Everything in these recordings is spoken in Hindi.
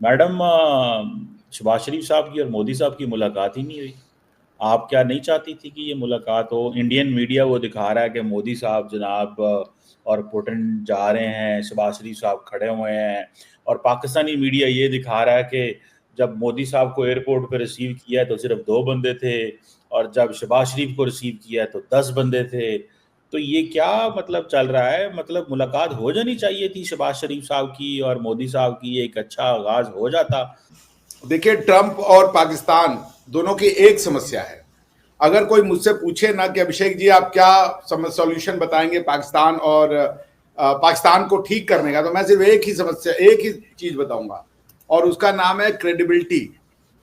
मैडम, शहबाज शरीफ साहब की और मोदी साहब की मुलाकात ही नहीं हुई। आप क्या नहीं चाहती थी कि ये मुलाकात हो? इंडियन मीडिया वो दिखा रहा है कि मोदी साहब जनाब और पुतिन जा रहे हैं, शहबाज शरीफ साहब खड़े हुए हैं, और पाकिस्तानी मीडिया ये दिखा रहा है कि जब मोदी साहब को एयरपोर्ट पे रिसीव किया है तो सिर्फ 2 बंदे थे, और जब शहबाज शरीफ को रिसीव किया है तो 10 बंदे थे। तो ये क्या मतलब चल रहा है? मतलब मुलाकात हो जानी चाहिए थी शहबाज शरीफ साहब की और मोदी साहब की, एक अच्छा आगाज हो जाता। देखिए, ट्रंप और पाकिस्तान दोनों की एक समस्या है। अगर कोई मुझसे पूछे ना कि अभिषेक जी आप क्या सॉल्यूशन बताएंगे पाकिस्तान और पाकिस्तान को ठीक करने का, तो मैं सिर्फ एक ही समस्या, एक ही चीज बताऊंगा, और उसका नाम है credibility.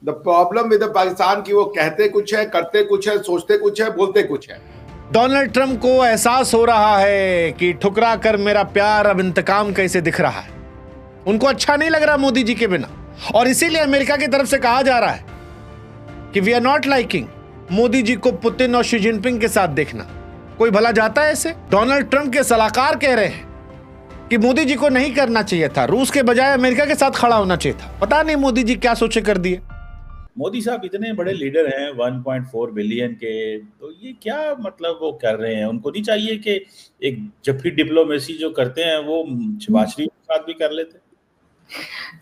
The problem with Pakistan की वो कहते कुछ है, करते कुछ है, सोचते कुछ है, बोलते कुछ है। डोनाल्ड ट्रंप को एहसास हो रहा है कि ठुकरा कर मेरा प्यार अब इंतकाम कैसे दिख रहा है। उनको अच्छा नहीं लग रहा मोदी जी के बिना, और इसीलिए अमेरिका की तरफ से कहा जा रहा है कि we are not liking Modi ji को पुतिन और शी जिनपिंग के साथ देखना। कोई भला जाता है ऐसे? डोनाल्ड ट्रंप के सलाहकार कह रहे हैं कि मोदी जी को नहीं करना चाहिए था, रूस के बजाय अमेरिका के साथ खड़ा होना चाहिए था। पता नहीं मोदी जी क्या सोचे कर दिए। मोदी साहब इतने बड़े लीडर हैं 1.4 बिलियन के, तो ये क्या मतलब वो कर रहे हैं? उनको नहीं चाहिए कि एक जफ्फी डिप्लोमेसी जो करते हैं वो शहबाज शरीफ के साथ भी कर लेते?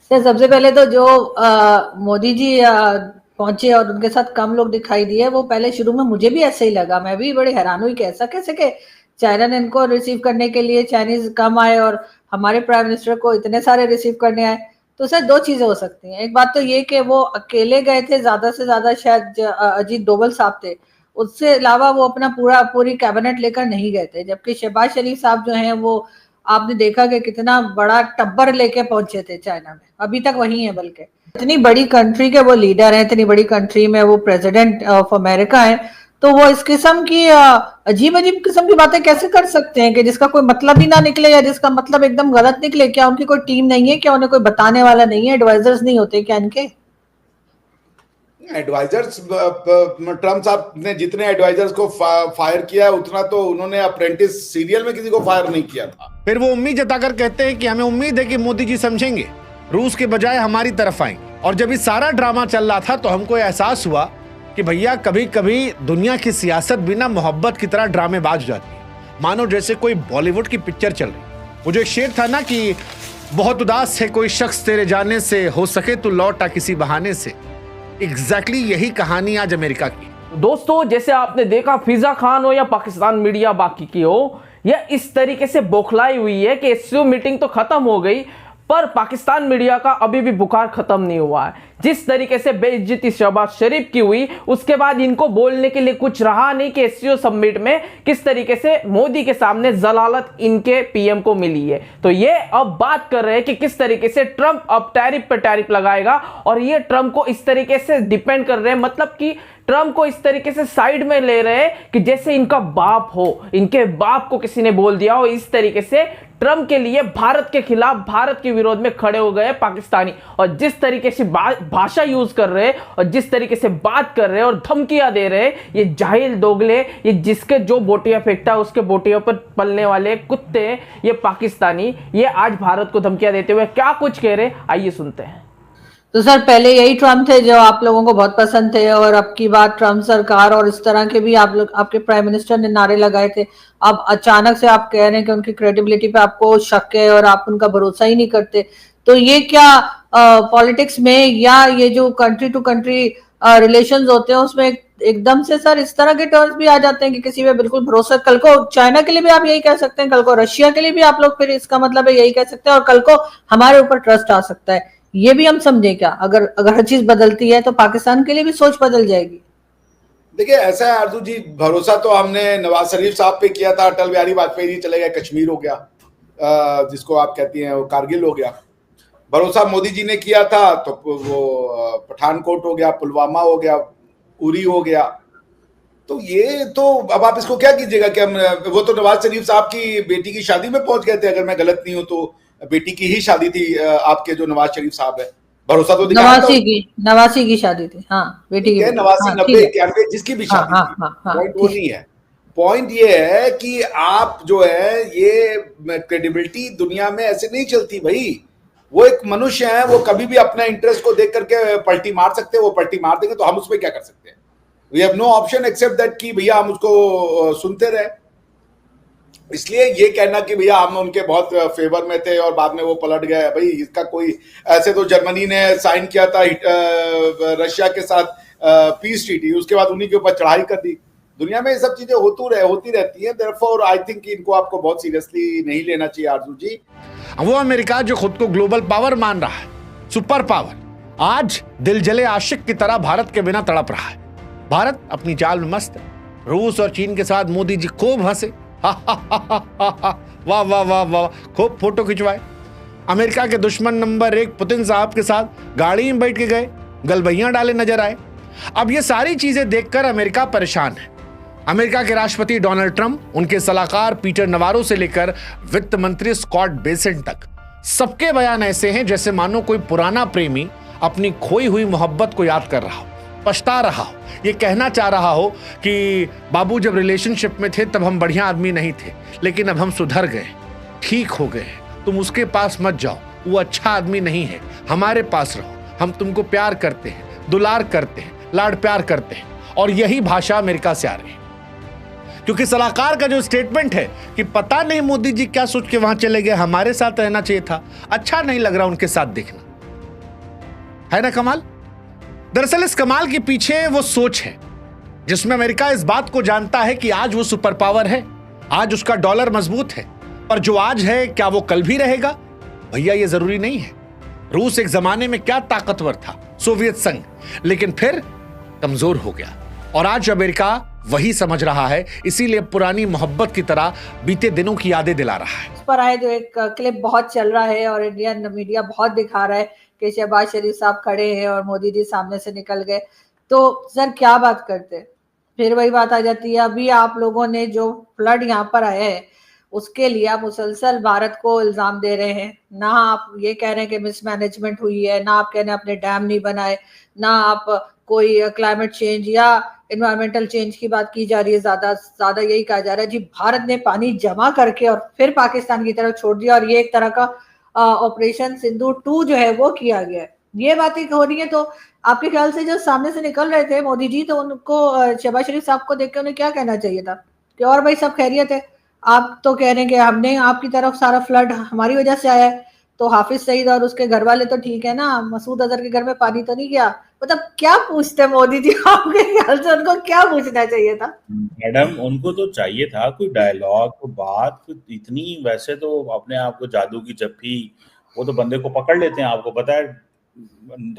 सर, सबसे पहले तो जो मोदी जी पहुंचे और उनके साथ कम लोग दिखाई दिए, वो पहले शुरू में मुझे भी ऐसे ही लगा। मैं भी बड़ी हैरान हुई कि ऐसा कैसे कि चाइना ने इनको रिसीव करने के लिए चाइनीज कम आए और हमारे प्राइम मिनिस्टर को इतने सारे रिसीव करने आए। तो सर, दो चीजें हो सकती हैं। एक बात तो ये कि वो अकेले गए थे, ज्यादा से ज्यादा शायद अजीत डोभाल साहब थे, उससे अलावा वो अपना पूरी कैबिनेट लेकर नहीं गए थे। जबकि शहबाज शरीफ साहब जो हैं वो आपने देखा कि कितना बड़ा टब्बर लेके पहुंचे थे चाइना में, अभी तक वही है। बल्कि इतनी बड़ी कंट्री के वो लीडर हैं, इतनी बड़ी कंट्री में वो प्रेसिडेंट ऑफ अमेरिका है, तो वो इस किस्म की अजीब अजीब किस्म की बातें कैसे कर सकते हैं कि जिसका कोई मतलब ही ना निकले, या जिसका मतलब एकदम गलत निकले? क्या उनकी कोई टीम नहीं है? क्या उन्हें कोई बताने वाला नहीं है? एडवाइजर्स नहीं होते क्या इनके? एडवाइजर्स, ट्रम्प साहब ने जितने एडवाइजर्स को फायर किया है उतना तो उन्होंने अप्रेंटिस सीरियल में किसी को फायर नहीं किया था। फिर वो उम्मीद जताकर कहते हैं कि हमें उम्मीद है कि मोदी जी समझेंगे, रूस के बजाय हमारी तरफ आएंगे। और जब ये सारा ड्रामा चल रहा था तो हमको एहसास हुआ कि भैया कभी कभी दुनिया की सियासत बिना मोहब्बत की तरह ड्रामेबाज जाती है, मानो जैसे कोई बॉलीवुड की पिक्चर चल रही। वो जो एक शेर था ना कि बहुत उदास है कोई शख्स तेरे जाने से, हो सके तो लौटा किसी बहाने से। एग्जैक्टली यही कहानी आज अमेरिका की। दोस्तों, जैसे आपने देखा, फिजा खान हो या पाकिस्तान मीडिया बाकी की हो, यह इस तरीके से बौखलाई हुई है कि एससीओ मीटिंग तो खत्म हो गई, पर पाकिस्तान मीडिया का अभी भी बुखार खत्म नहीं हुआ है। जिस तरीके से बेइज्जती शहबाज शरीफ की हुई, उसके बाद इनको बोलने के लिए कुछ रहा नहीं कि एससीओ समिट में किस तरीके से मोदी के सामने जलालत इनके पीएम को मिली है। तो ये अब बात कर रहे हैं कि किस तरीके से ट्रंप अब टैरिफ पे टैरिफ लगाएगा, और ये ट्रंप को इस तरीके से डिपेंड कर रहे हैं, मतलब कि ट्रंप को इस तरीके से साइड में ले रहे हैं कि जैसे इनका बाप हो, इनके बाप को किसी ने बोल दिया हो। इस तरीके से ट्रंप के लिए भारत के खिलाफ, भारत के विरोध में खड़े हो गए पाकिस्तानी, और जिस तरीके से भाषा यूज कर रहे हैं और जिस तरीके से बात कर रहे हैं और धमकियां दे रहे हैं, ये जाहिल दोगले, ये जिसके जो बोटियां फेंकता है उसके बोटियों पर पलने वाले कुत्ते, ये पाकिस्तानी, ये आज भारत को धमकियां देते हुए क्या कुछ कह रहे, आइए सुनते हैं। तो सर, पहले यही ट्रम्प थे जो आप लोगों को बहुत पसंद थे, और अब की बात ट्रम्प सरकार और इस तरह के भी आप लोग, आपके प्राइम मिनिस्टर ने नारे लगाए थे। अब अचानक से आप कह रहे हैं कि उनकी क्रेडिबिलिटी पे आपको शक है और आप उनका भरोसा ही नहीं करते। तो ये क्या पॉलिटिक्स में या ये जो कंट्री टू कंट्री रिलेशंस होते हैं उसमें एकदम से सर इस तरह के टर्म्स भी आ जाते हैं कि किसी पे बिल्कुल भरोसा? कल को चाइना के लिए भी आप यही कह सकते हैं, कल को रशिया के लिए भी आप लोग फिर इसका मतलब है यही कह सकते हैं, और कल को हमारे ऊपर ट्रस्ट आ सकता है। ये भी हम समझे क्या? अगर हर चीज बदलती है तो पाकिस्तान के लिए भी सोच बदल जाएगी। देखिए, ऐसा है आरजू जी, भरोसा तो हमने नवाज शरीफ साहब पे किया था, अटल बिहारी वाजपेयी जी चले गए, कश्मीर हो गया, जिसको आप कहती हैं वो कारगिल हो गया। भरोसा मोदी जी ने किया था तो वो पठानकोट हो गया, पुलवामा हो गया, उरी हो गया। तो ये तो अब आप इसको क्या कीजिएगा कि हम, वो तो नवाज शरीफ साहब की बेटी की शादी में पहुंच गए थे, अगर मैं गलत नहीं हूं तो बेटी की ही शादी थी आपके जो नवाज शरीफ साहब है। भरोसा तो दिखाया था। नवासी की शादी थी, हाँ, बेटी की, 89, 90, 91 जिसकी भी शादी थी, पॉइंट वो नहीं है। पॉइंट ये है कि आप जो है, ये क्रेडिबिलिटी दुनिया में ऐसे नहीं चलती भाई। वो एक मनुष्य है, वो कभी भी अपने इंटरेस्ट को देख करके पलटी मार सकते हैं, वो पलटी मार देंगे, तो हम उसमें क्या कर सकते हैं? We have no option except that कि भैया हम उसको सुनते रहे। इसलिए ये कहना कि भैया हम उनके बहुत फेवर में थे और बाद में वो पलट गए, भाई इसका कोई, ऐसे तो जर्मनी ने साइन किया था रशिया के साथ पीस ट्रीटी, उसके बाद उन्हीं के ऊपर चढ़ाई कर दी। दुनिया में ये सब चीजें होती रहती हैं। देयरफॉर आई थिंक इनको आपको बहुत सीरियसली नहीं लेना चाहिए आरजू जी। वो अमेरिका जो खुद को ग्लोबल पावर मान रहा है, सुपर पावर, आज दिल जले आशिक की तरह भारत के बिना तड़प रहा है। भारत अपनी चाल में मस्त है। रूस और चीन के साथ मोदी जी खूब हंसे, वाह वाह वाह वाह, खूब फोटो खिंचवाए। अमेरिका के दुश्मन नंबर 1 पुतिन साहब के साथ गाड़ी में बैठ के गए, गलबैयां डाले नजर आए। अब ये सारी चीजें देखकर अमेरिका परेशान है। अमेरिका के राष्ट्रपति डोनाल्ड ट्रंप, उनके सलाहकार पीटर नवारो से लेकर वित्त मंत्री स्कॉट बेसेंट तक, सबके बयान ऐसे हैं जैसे मानो कोई पुराना प्रेमी अपनी खोई हुई मोहब्बत को याद कर रहा हो, पछता रहा हो, ये कहना चाह रहा हो कि बाबू जब रिलेशनशिप में थे तब हम बढ़िया आदमी नहीं थे, लेकिन अब हम सुधर गए, ठीक हो गए, तुम उसके पास मत जाओ, वो अच्छा आदमी नहीं है, हमारे पास रहो, हम तुमको प्यार करते हैं, दुलार करते हैं, लाड प्यार करते हैं। और यही भाषा अमेरिका से आ रही है, क्योंकि सलाहकार का जो स्टेटमेंट है कि पता नहीं मोदी जी क्या सोच के वहां चले गए, हमारे साथ रहना चाहिए था, अच्छा नहीं लग रहा उनके साथ देखना, है ना कमाल। दरअसल इस कमाल के पीछे वो सोच है जिसमें अमेरिका इस बात को जानता है कि आज वो सुपर पावर है, आज उसका डॉलर मजबूत है, पर जो आज है क्या वो कल भी रहेगा? भैया ये जरूरी नहीं है। रूस एक जमाने में क्या ताकतवर था, सोवियत संघ, लेकिन फिर कमजोर हो गया, और आज अमेरिका वही समझ रहा है, इसीलिए पुरानी मोहब्बत की तरह बीते दिनों की यादें दिला रहा है। इस पर आए जो एक क्लिप बहुत चल रहा है और इंडियन मीडिया बहुत दिखा रहा है कि शहबाज शरीफ साहब खड़े हैं और मोदी जी सामने से निकल गए, तो सर क्या बात करते? फिर वही बात आ जाती है। अभी आप लोगों ने जो फ्लड यहाँ पर आया है उसके लिए आप मुसलसल भारत को इल्जाम दे रहे हैं, ना आप ये कह रहे हैं कि मिसमैनेजमेंट हुई है, ना आप कह रहे हैं अपने डैम नहीं बनाए, ना आप कोई क्लाइमेट चेंज या एनवायरमेंटल चेंज की बात की जा रही है, ज्यादा यही कहा जा रहा है जी भारत ने पानी जमा करके और फिर पाकिस्तान की तरफ छोड़ दिया, और ये एक तरह का ऑपरेशन सिंधु 2 जो है वो किया गया है। ये बातें हो रही है, तो आपके ख्याल से जो सामने से निकल रहे थे मोदी जी, तो उनको शहबाज शरीफ साहब को देख के उन्हें क्या कहना चाहिए था कि और भाई सब खैरियत है? आप तो कह रहे हैं कि हमने आपकी तरफ सारा फ्लड हमारी वजह से आया है, तो हाफिज सईद और उसके घर वाले तो ठीक है ना, मसूद अजहर के घर में पानी तो नहीं गया? मतलब क्या पूछते मोदी जी? आपके ख्याल से उनको क्या पूछना चाहिए था? मैडम उनको तो चाहिए था कोई डायलॉग, कोई बात, कोई इतनी, वैसे तो अपने आप को जादू की जप्फी, वो तो बंदे को पकड़ लेते हैं, आपको पता है,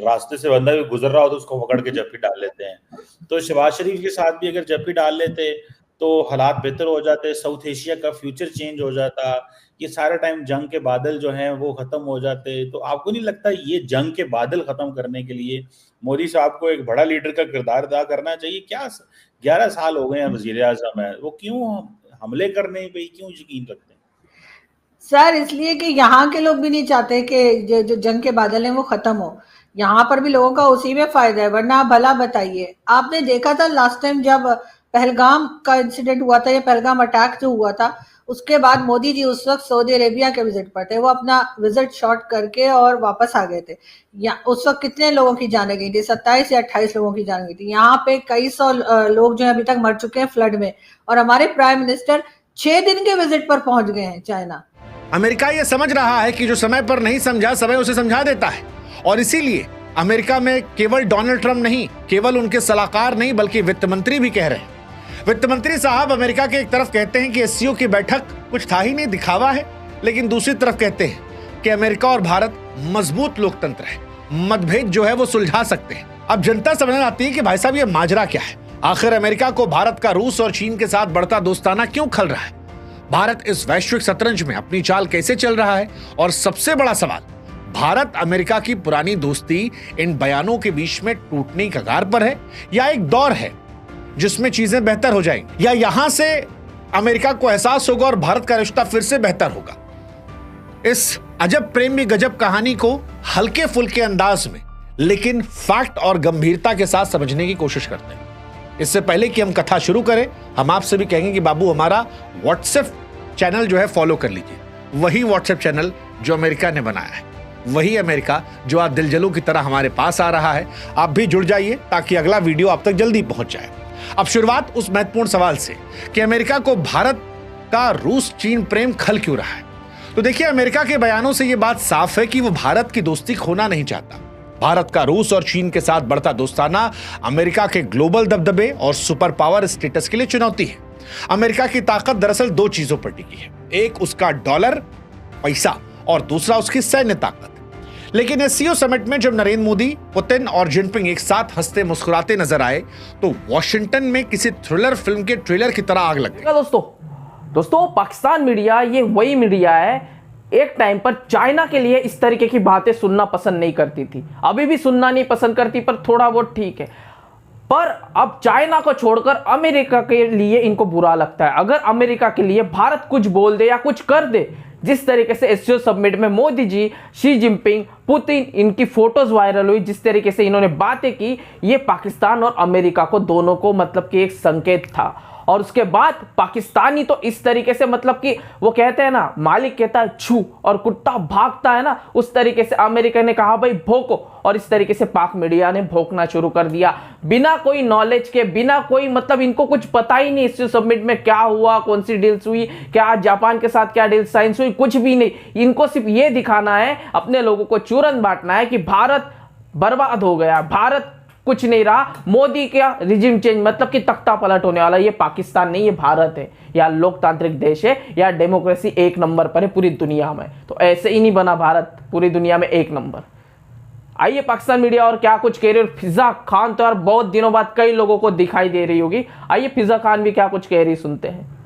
रास्ते से बंदा भी गुजर रहा हो तो उसको पकड़ के जप्फी डाल लेते हैं। तो शहबाज शरीफ के साथ भी अगर जप्फी डाल लेते तो हालात बेहतर हो जाते, साउथ एशिया का फ्यूचर चेंज हो जाता, ये सारा टाइम जंग के बादल जो हैं वो खत्म हो जाते। तो आपको नहीं लगता ये जंग के बादल खत्म करने के लिए मोदी साहब को एक बड़ा लीडर का किरदार अदा करना चाहिए? क्या 11 साल हो गए हैं वजीर आजम है, वो क्यों हमले करने पे क्यों यकीन रखते हैं? सर इसलिए कि यहाँ के लोग भी नहीं चाहते कि जो जंग के बादल हैं वो खत्म हो, यहाँ पर भी लोगों का उसी में फायदा है। वरना आप भला बताइए, आपने देखा था लास्ट टाइम जब पहलगाम का इंसिडेंट हुआ था, या पहलगाम अटैक जो हुआ था, उसके बाद मोदी जी उस वक्त सऊदी अरेबिया के विजिट पर थे, वो अपना विजिट शॉर्ट करके और वापस आ गए थे। या उस वक्त कितने लोगों की जाने गई थी? 27 या 28 लोगों की जान गई थी। यहाँ पे कई सौ लोग जो है अभी तक मर चुके हैं फ्लड में, और हमारे प्राइम मिनिस्टर 6 दिन के विजिट पर पहुंच गए हैं चाइना। अमेरिका ये समझ रहा है कि जो समय पर नहीं समझा, समय उसे समझा देता है, और इसीलिए अमेरिका में केवल डोनाल्ड ट्रंप नहीं, केवल उनके सलाहकार नहीं, बल्कि वित्त मंत्री भी कह रहे हैं। वित्त मंत्री साहब अमेरिका के एक तरफ कहते हैं कि एससीओ की बैठक कुछ था ही नहीं, दिखावा है, लेकिन दूसरी तरफ कहते हैं कि अमेरिका और भारत मजबूत लोकतंत्र है, मतभेद जो है वो सुलझा सकते हैं। अब जनता समझ आती है कि भाई साहब ये माजरा क्या है, आखिर अमेरिका को भारत का रूस और चीन के साथ बढ़ता दोस्ताना क्यों खल रहा है, भारत इस वैश्विक शतरंज में अपनी चाल कैसे चल रहा है, और सबसे बड़ा सवाल, भारत अमेरिका की पुरानी दोस्ती इन बयानों के बीच में टूटने की कगार पर है, या एक दौर है जिसमें चीजें बेहतर हो जाएंगी, या यहां से अमेरिका को एहसास होगा और भारत का रिश्ता फिर से बेहतर होगा। इस अजब प्रेम में गजब कहानी को हल्के फुल्के अंदाज में लेकिन फैक्ट और गंभीरता के साथ समझने की कोशिश करते हैं। इससे पहले कि हम कथा शुरू करें, हम आपसे भी कहेंगे कि बाबू हमारा व्हाट्सएप चैनल जो है फॉलो कर लीजिए, वही व्हाट्सएप चैनल जो अमेरिका ने बनाया है। वही अमेरिका जो आज दिलजलों की तरह हमारे पास आ रहा है। आप भी जुड़ जाइए ताकि अगला वीडियो आप तक जल्दी पहुंच जाए। अब शुरुआत उस महत्वपूर्ण सवाल से कि अमेरिका को भारत का रूस चीन प्रेम खल क्यों रहा है। तो देखिए, अमेरिका के बयानों से यह बात साफ है कि वो भारत की दोस्ती खोना नहीं चाहता। भारत का रूस और चीन के साथ बढ़ता दोस्ताना अमेरिका के ग्लोबल दबदबे और सुपर पावर स्टेटस के लिए चुनौती है। अमेरिका की ताकत दरअसल दो चीजों पर टिकी है, एक उसका डॉलर पैसा और दूसरा उसकी सैन्य ताकत। लेकिन एससीओ समिट में जब नरेंद्र मोदी, पुतिन और जिनपिंग एक साथ हंसते मुस्कुराते नजर आए तो वॉशिंगटन में किसी थ्रिलर फिल्म के ट्रेलर की तरह आग लग गई। दोस्तों पाकिस्तान मीडिया ये वही मीडिया है, एक टाइम पर चाइना के लिए इस तरीके की बातें सुनना पसंद नहीं करती थी, अभी भी सुनना नहीं पसंद करती, पर थोड़ा बहुत ठीक है। पर अब चाइना को छोड़कर अमेरिका के लिए इनको बुरा लगता है। अगर अमेरिका के लिए भारत कुछ बोल दे या कुछ कर दे, जिस तरीके से एससीओ समिट में Modi ji, Xi Jinping, Putin, इनकी फोटोज वायरल हुई, जिस तरीके से इन्होंने बातें की, ये पाकिस्तान और अमेरिका को दोनों को मतलब कि एक संकेत था। और उसके बाद पाकिस्तानी तो इस तरीके से मतलब कि वो कहते हैं ना, मालिक कहता है छू और कुत्ता भागता है ना, उस तरीके से अमेरिका ने कहा भाई भौंको, और इस तरीके से पाक मीडिया ने भौंकना शुरू कर दिया बिना कोई नॉलेज के, बिना कोई मतलब इनको कुछ पता ही नहीं इस समिट में क्या हुआ, कौन सी डील्स हुई, क्या जापान के साथ क्या डील साइंस हुई, कुछ भी नहीं। इनको सिर्फ ये दिखाना है, अपने लोगों को चूरन बांटना है कि भारत बर्बाद हो गया, भारत कुछ नहीं रहा, मोदी का रिजिम चेंज मतलब कि तख्ता पलट होने वाला। ये पाकिस्तान नहीं, ये भारत है, या लोकतांत्रिक देश है, या डेमोक्रेसी एक नंबर पर है पूरी दुनिया में। तो ऐसे ही नहीं बना भारत पूरी दुनिया में एक नंबर। आइए पाकिस्तान मीडिया और क्या कुछ कह रही है। फिजा खान तो यार बहुत दिनों बाद कई लोगों को दिखाई दे रही होगी, आइए फिजा खान भी क्या कुछ कह रही सुनते हैं।